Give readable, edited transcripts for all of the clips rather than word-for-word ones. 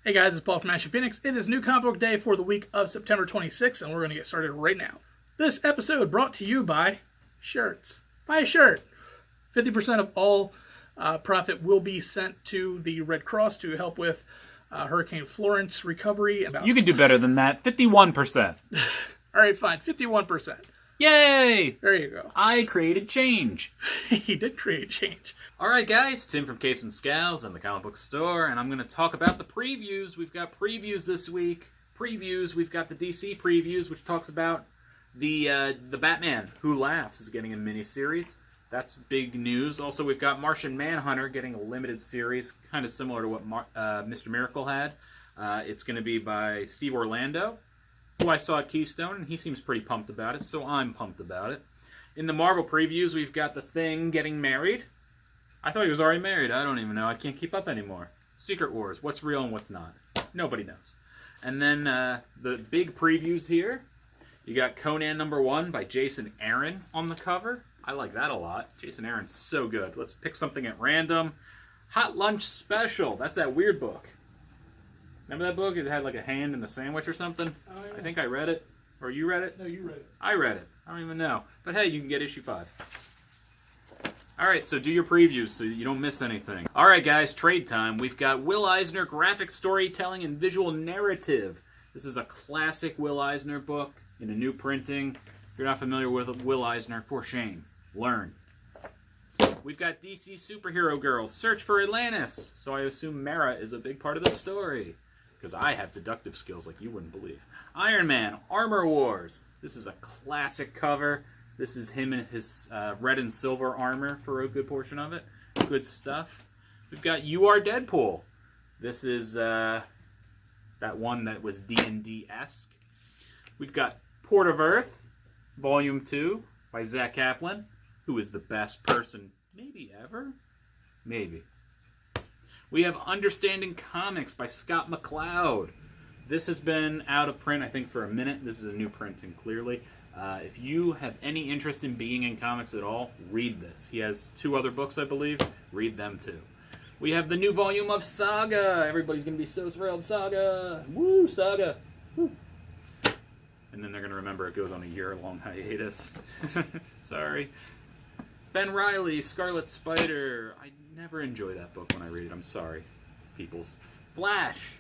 Hey guys, it's Paul from Ashen Phoenix. It is New Comic Book Day for the week of September 26th, and we're going to get started right now. This episode brought to you by shirts. Buy a shirt. 50% of all profit will be sent to the Red Cross to help with Hurricane Florence recovery. You can do better than that. 51%. All right, fine. 51%. Yay! There you go. I created change. He did create change. Alright guys, Tim from Capes and Scowls and the comic book store, and I'm going to talk about the previews. We've got previews this week. We've got the DC previews, which talks about the Batman Who Laughs is getting a miniseries. That's big news. Also, we've got Martian Manhunter getting a limited series, kind of similar to what Mr. Miracle had. It's going to be by Steve Orlando, who I saw at Keystone, and he seems pretty pumped about it, so I'm pumped about it. In the Marvel previews, we've got The Thing getting married. I thought he was already married. I don't even know. I can't keep up anymore. Secret Wars. What's real and what's not. Nobody knows. And then the big previews here. You got Conan #1 by Jason Aaron on the cover. I like that a lot. Jason Aaron's so good. Let's pick something at random. Hot Lunch Special. That's that weird book. Remember that book? It had like a hand in the sandwich or something? Oh, yeah. I think I read it. Or you read it? No, you read it. I read it. I don't even know. But hey, you can get issue 5. Alright, so do your previews so you don't miss anything. Alright guys, trade time. We've got Will Eisner graphic storytelling and visual narrative. This is a classic Will Eisner book in a new printing. If you're not familiar with Will Eisner, for shame. Learn. We've got DC Superhero Girls, Search for Atlantis. So I assume Mara is a big part of the story, because I have deductive skills like you wouldn't believe. Iron Man, Armor Wars. This is a classic cover. This is him in his red and silver armor for a good portion of it. Good stuff. We've got You Are Deadpool. This is that one that was D&D-esque. We've got Port of Earth, Volume 2 by Zach Kaplan, who is the best person maybe ever? Maybe. We have Understanding Comics by Scott McCloud. This has been out of print, I think, for a minute. This is a new printing, clearly. If you have any interest in being in comics at all, read this. He has 2 other books, I believe. Read them, too. We have the new volume of Saga. Everybody's going to be so thrilled. Saga! Woo, Saga! Woo. And then they're going to remember it goes on a year-long hiatus. Sorry. Ben Reilly, Scarlet Spider. I never enjoy that book when I read it. I'm sorry, peoples. Flash.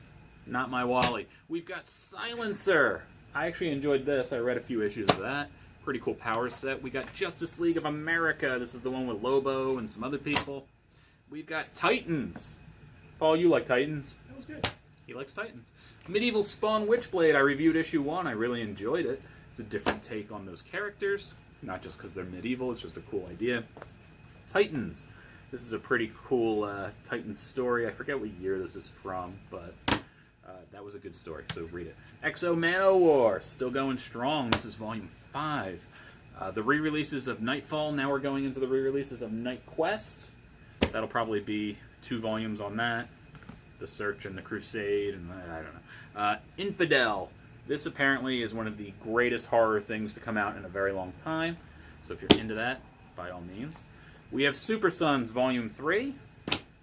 Not my Wally. We've got Silencer. I actually enjoyed this. I read a few issues of that. Pretty cool power set. We got Justice League of America. This is the one with Lobo and some other people. We've got Titans. Paul, you like Titans? That was good. He likes Titans. Medieval Spawn Witchblade. I reviewed issue 1. I really enjoyed it. It's a different take on those characters. Not just because they're medieval. It's just a cool idea. Titans. This is a pretty cool Titans story. I forget what year this is from, but that was a good story, so read it. Exo Manowar, still going strong. This is volume 5. The re-releases of Nightfall. Now we're going into the re-releases of Night Quest. That'll probably be 2 volumes on that. The Search and the Crusade, and I don't know. Infidel. This apparently is one of the greatest horror things to come out in a very long time. So if you're into that, by all means. We have Super Sons Volume 3.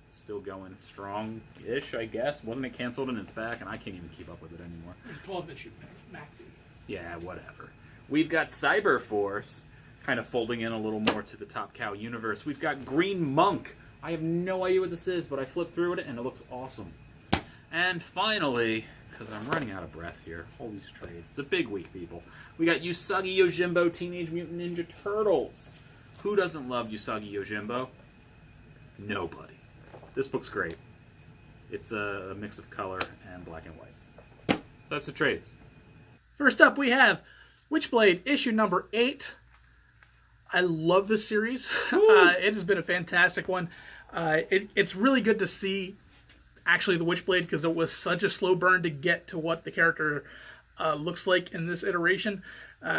Still going strong-ish, I guess. Wasn't it canceled and it's back, and I can't even keep up with it anymore. There's 12 issue maxi. Yeah, whatever. We've got Cyber Force, kind of folding in a little more to the Top Cow universe. We've got Green Monk. I have no idea what this is, but I flipped through it, and it looks awesome. And finally, because I'm running out of breath here, all these trades. It's a big week, people. We got Usagi Yojimbo Teenage Mutant Ninja Turtles. Who doesn't love Usagi Yojimbo? Nobody. This book's great. It's a mix of color and black and white. So that's the trades. First up, we have Witchblade, issue number 8. I love this series. It has been a fantastic one. It's really good to see, actually, the Witchblade, because it was such a slow burn to get to what the character looks like in this iteration.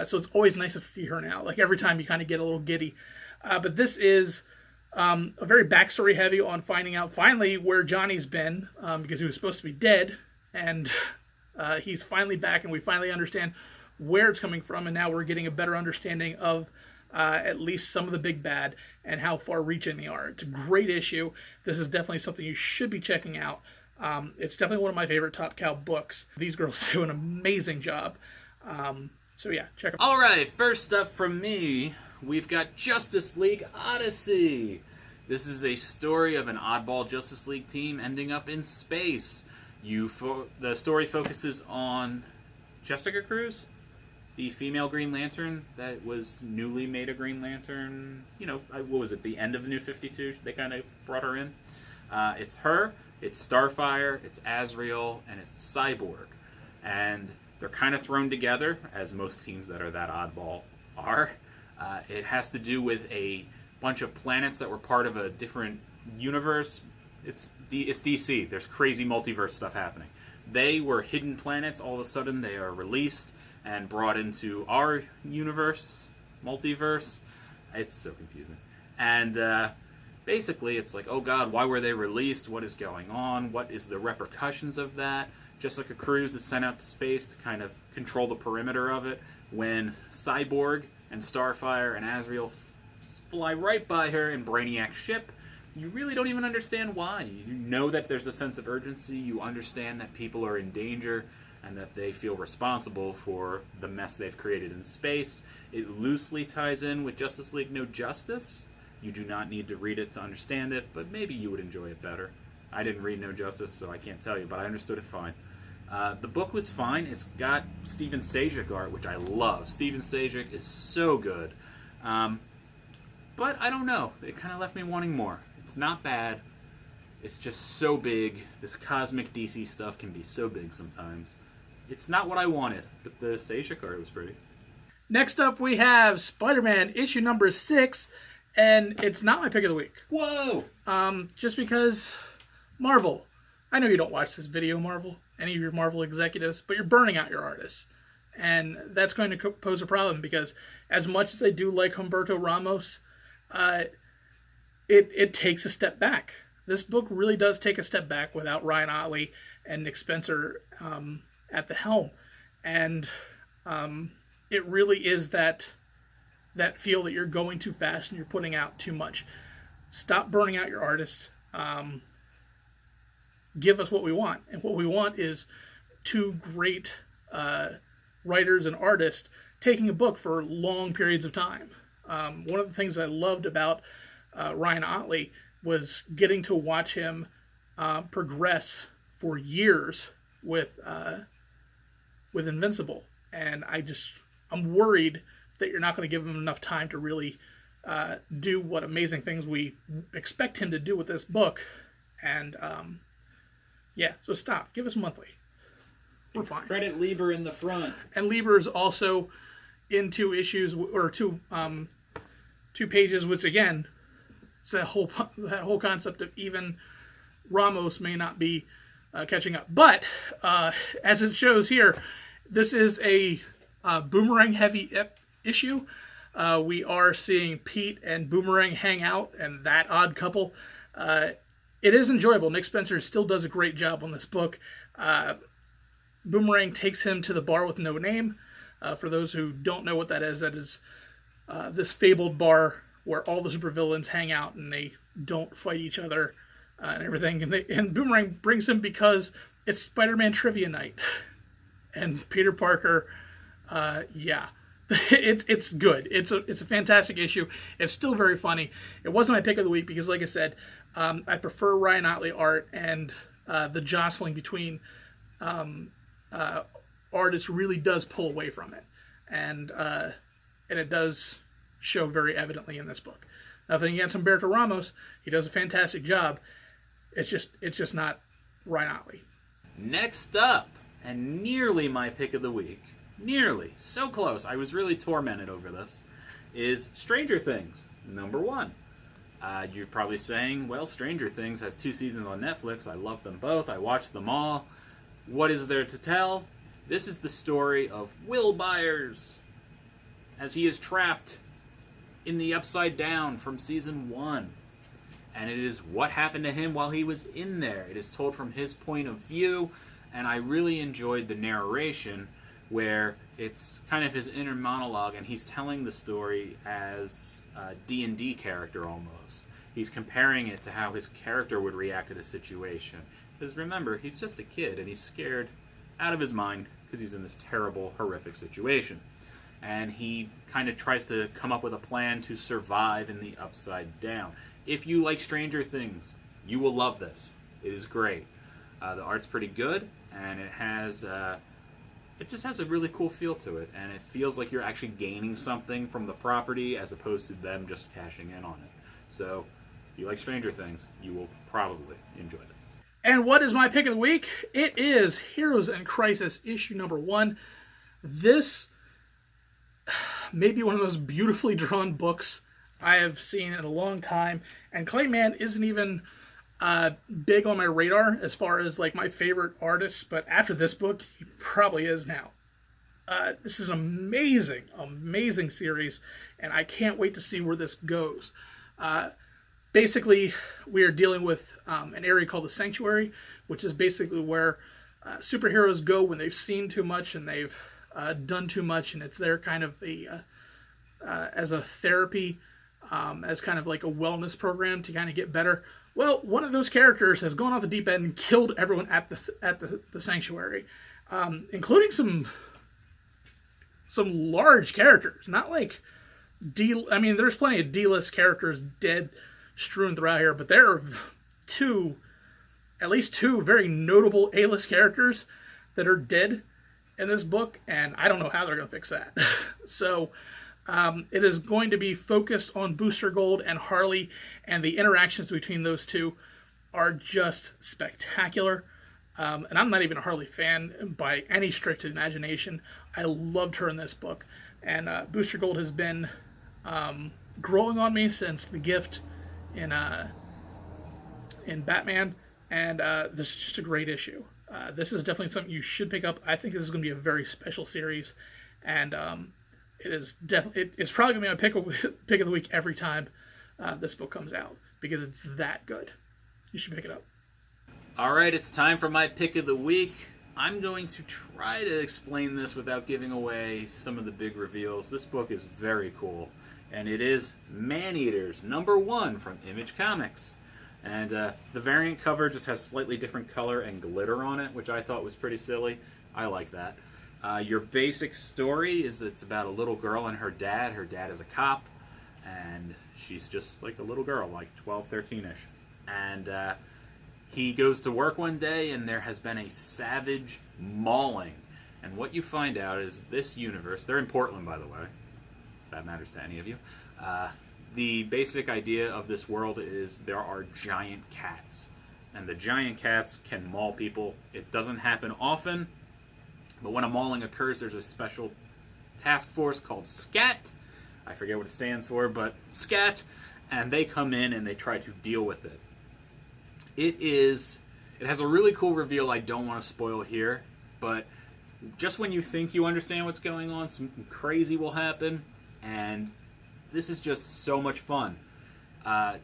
So it's always nice to see her now. Like, every time you kind of get a little giddy. But this is a very backstory heavy on finding out finally where Johnny's been, because he was supposed to be dead, and he's finally back, and we finally understand where it's coming from, and now we're getting a better understanding of at least some of the big bad and how far-reaching they are. It's a great issue. This is definitely something you should be checking out. It's definitely one of my favorite Top Cow books. These girls do an amazing job. So yeah, check them out. All right, first up from me, we've got Justice League Odyssey. This is a story of an oddball Justice League team ending up in space. The story focuses on Jessica Cruz, the female Green Lantern that was newly made a Green Lantern. You know, what was it, the end of the New 52? They kind of brought her in. It's her, it's Starfire, it's Azrael, and it's Cyborg. And they're kind of thrown together, as most teams that are that oddball are. It has to do with a bunch of planets that were part of a different universe. It's DC. There's crazy multiverse stuff happening. They were hidden planets. All of a sudden, they are released and brought into our universe, multiverse. It's so confusing. And basically, it's like, oh god, why were they released? What is going on? What is the repercussions of that? Jessica Cruz is sent out to space to kind of control the perimeter of it when Cyborg and Starfire and Azrael fly right by her in Brainiac's ship. You really don't even understand why. You know that there's a sense of urgency. You understand that people are in danger and that they feel responsible for the mess they've created in space. It loosely ties in with Justice League No Justice. You do not need to read it to understand it, but maybe you would enjoy it better. I didn't read No Justice, so I can't tell you, but I understood it fine. The book was fine. It's got Steven Sajak art, which I love. Steven Sajak is so good. But I don't know. It kind of left me wanting more. It's not bad. It's just so big. This cosmic DC stuff can be so big sometimes. It's not what I wanted, but the Sajak art was pretty. Next up, we have Spiderman issue number 6, and it's not my pick of the week. Whoa! Just because Marvel. I know you don't watch this video, Marvel, any of your Marvel executives, but you're burning out your artists. And that's going to pose a problem because as much as I do like Humberto Ramos, it takes a step back. This book really does take a step back without Ryan Ottley and Nick Spencer at the helm. And it really is that feel that you're going too fast and you're putting out too much. Stop burning out your artists. Give us what we want. And what we want is two great writers and artists taking a book for long periods of time. One of the things I loved about Ryan Ottley was getting to watch him progress for years with Invincible. And I'm worried that you're not going to give him enough time to really do what amazing things we expect him to do with this book. And yeah, so stop. Give us monthly. We're fine. Credit Lieber in the front. And Lieber's also in 2 issues, or two pages, which again, it's that whole concept of even Ramos may not be catching up. But as it shows here, this is a Boomerang heavy issue. We are seeing Pete and Boomerang hang out, and that odd couple. It is enjoyable. Nick Spencer still does a great job on this book. Boomerang takes him to the bar with no name. For those who don't know what that is this fabled bar where all the supervillains hang out and they don't fight each other and everything. And Boomerang brings him because it's Spider-Man trivia night. And Peter Parker, yeah. It's good. It's a fantastic issue. It's still very funny. It wasn't my pick of the week because, like I said, I prefer Ryan Ottley art, and the jostling between artists really does pull away from it, and it does show very evidently in this book. Nothing against Humberto Ramos; he does a fantastic job. It's just not Ryan Ottley. Next up, and nearly my pick of the week. Nearly. So close. I was really tormented over this. Is Stranger Things, number 1. You're probably saying, well, Stranger Things has 2 seasons on Netflix. I love them both. I watched them all. What is there to tell? This is the story of Will Byers as he is trapped in the Upside Down from season 1. And it is what happened to him while he was in there. It is told from his point of view, and I really enjoyed the narration where it's kind of his inner monologue, and he's telling the story as a D&D character almost. He's comparing it to how his character would react to the situation. Because remember, he's just a kid, and he's scared out of his mind because he's in this terrible, horrific situation. And he kind of tries to come up with a plan to survive in the Upside Down. If you like Stranger Things, you will love this. It is great. The art's pretty good, and it just has a really cool feel to it, and it feels like you're actually gaining something from the property as opposed to them just cashing in on it. So, if you like Stranger Things, you will probably enjoy this. And what is my pick of the week? It is Heroes in Crisis, issue number 1. This may be one of the most beautifully drawn books I have seen in a long time, and Clayman isn't even big on my radar as far as like my favorite artists, but after this book, he probably is now. This is an amazing series, and I can't wait to see where this goes. Basically, we are dealing with an area called the Sanctuary, which is basically where superheroes go when they've seen too much and they've done too much, and it's their kind of as a therapy, as kind of like a wellness program to kind of get better. Well, one of those characters has gone off the deep end and killed everyone at the Sanctuary, including some large characters. Not like I mean, there's plenty of D-list characters dead strewn throughout here, but there are at least two very notable A-list characters that are dead in this book, and I don't know how they're going to fix that. So it is going to be focused on Booster Gold and Harley, and the interactions between those two are just spectacular. And I'm not even a Harley fan by any stretch of the imagination. I loved her in this book, and Booster Gold has been growing on me since The Gift in Batman, and this is just a great issue. This is definitely something you should pick up. I think this is going to be a very special series, and it's probably going to be my pick of the week every time this book comes out, because it's that good. You should pick it up. Alright, it's time for my pick of the week. I'm going to try to explain this without giving away some of the big reveals. This book is very cool, and it is Maneaters #1 from Image Comics. And the variant cover just has slightly different color and glitter on it, which I thought was pretty silly. I like that. Your basic story is it's about a little girl and her dad. Her dad is a cop, and she's just like a little girl, like 12, 13-ish. And he goes to work one day, and there has been a savage mauling. And what you find out is this universe, they're in Portland, by the way, if that matters to any of you. The basic idea of this world is there are giant cats. And the giant cats can maul people. It doesn't happen often, but when a mauling occurs, there's a special task force called SCAT. I forget what it stands for, but SCAT. And they come in and they try to deal with it. It has a really cool reveal I don't want to spoil here, but just when you think you understand what's going on, something crazy will happen, and this is just so much fun. God,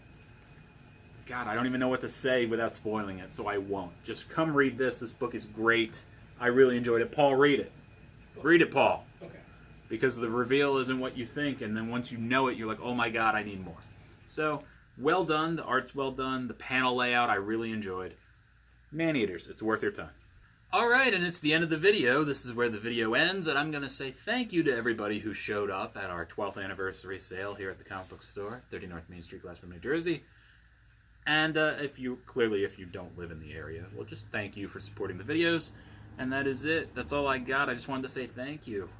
I don't even know what to say without spoiling it, so I won't. Just come read this. This book is great. I really enjoyed it. Paul, read it. Read it, Paul. Okay. Because the reveal isn't what you think, and then once you know it, you're like, oh my god, I need more. So, well done. The art's well done. The panel layout I really enjoyed. Maneaters, it's worth your time. Alright, and it's the end of the video. This is where the video ends, and I'm going to say thank you to everybody who showed up at our 12th anniversary sale here at the comic book store, 30 North Main Street, Glassboro, New Jersey. And if you don't live in the area, well, just thank you for supporting the videos. And that is it. That's all I got. I just wanted to say thank you.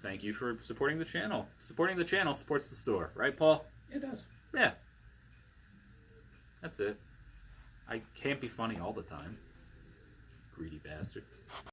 Thank you for supporting the channel. Supporting the channel supports the store. Right, Paul? It does. Yeah. That's it. I can't be funny all the time. Greedy bastards.